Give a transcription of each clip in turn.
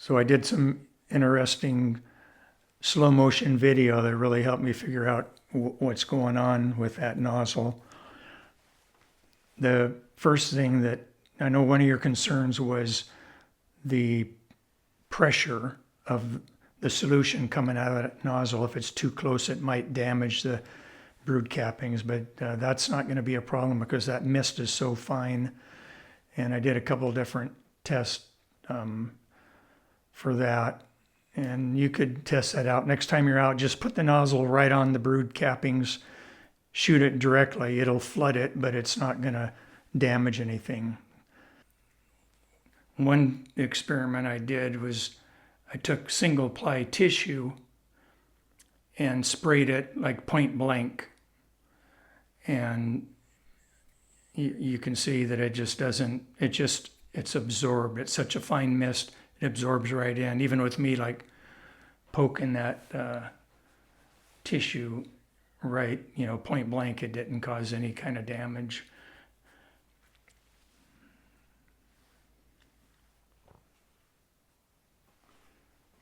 So I did some interesting slow motion video that really helped me figure out what's going on with that nozzle. The first thing that I know one of your concerns was the pressure of the solution coming out of that nozzle. If it's too close, it might damage the brood cappings, but that's not going to be a problem because that mist is so fine. And I did a couple of different tests for that. And you could test that out. Next time you're out, just put the nozzle right on the brood cappings, shoot it directly. It'll flood it, but it's not going to damage anything. One experiment I did was I took single ply tissue and sprayed it like point blank. And you can see that it just doesn't, it's absorbed. It's such a fine mist, it absorbs right in. Even with me like poking that tissue right, point blank, it didn't cause any kind of damage.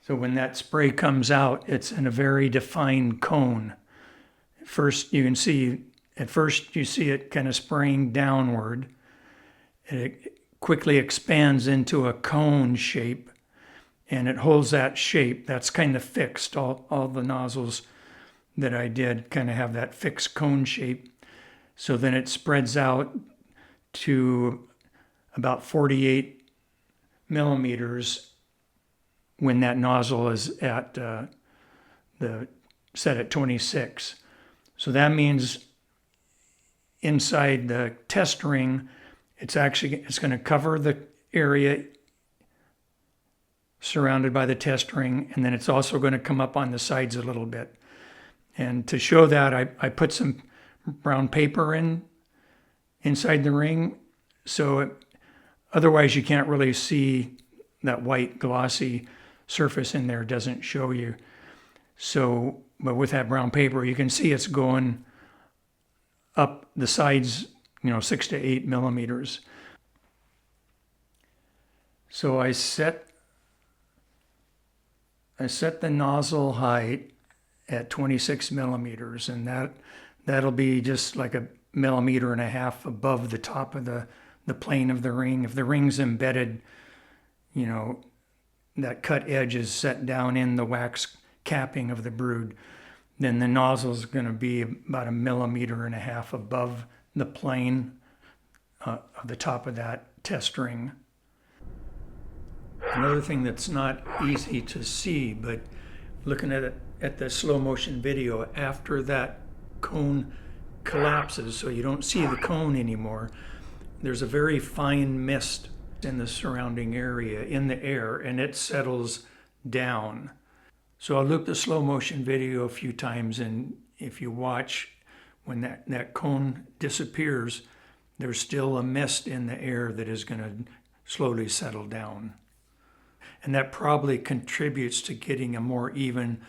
So when that spray comes out, it's in a very defined cone. First, you can see, at first you see it kind of spraying downward. It quickly expands into a cone shape, and it holds that shape. That's kind of fixed. All the nozzles that I did kind of have that fixed cone shape. So then it spreads out to about 48 millimeters when that nozzle is at set at 26. So that means inside the test ring, it's going to cover the area surrounded by the test ring, and then it's also going to come up on the sides a little bit. And to show that, I put some brown paper inside the ring, so otherwise you can't really see that white glossy surface in there. Doesn't show you. So, but with that brown paper, you can see it's going up the sides, 6 to 8 millimeters. So I set the nozzle height at 26 millimeters, and that'll be just like 1.5 millimeters above the top of the plane of the ring. If the ring's embedded, that cut edge is set down in the wax capping of the brood, then the nozzle is going to be about 1.5 millimeters above the plane of the top of that test ring. Another thing that's not easy to see, but looking at the slow motion video, after that cone collapses, so you don't see the cone anymore, there's a very fine mist in the surrounding area, in the air, and it settles down. So I'll loop the slow motion video a few times, and if you watch, when that cone disappears, there's still a mist in the air that is going to slowly settle down. And that probably contributes to getting a more even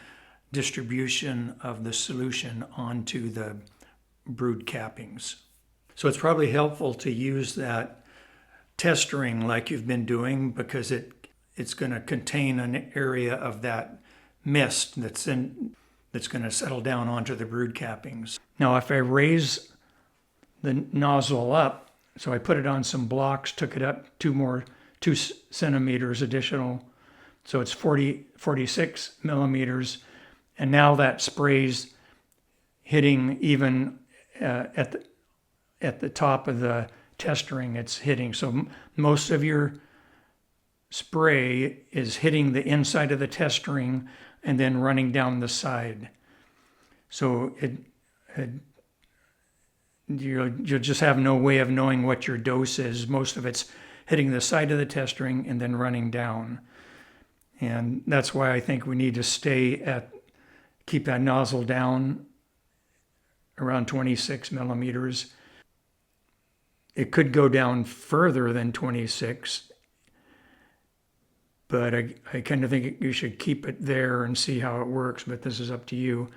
distribution of the solution onto the brood cappings. So it's probably helpful to use that test ring like you've been doing, because it's going to contain an area of that mist that's going to settle down onto the brood cappings. Now if I raise the nozzle up, so I put it on some blocks, took it up 2 centimeters additional, so it's 46 millimeters, and now that spray's hitting even at the top of the test ring. It's hitting, so most of your spray is hitting the inside of the test ring and then running down the side. So you'll just have no way of knowing what your dose is. Most of it's hitting the side of the test ring and then running down. And that's why I think we need to keep that nozzle down around 26 millimeters. It could go down further than 26, but I kind of think you should keep it there and see how it works, but this is up to you.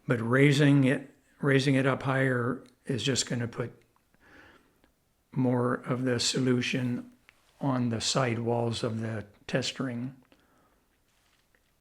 But raising it up higher is just going to put more of the solution on the side walls of the test ring.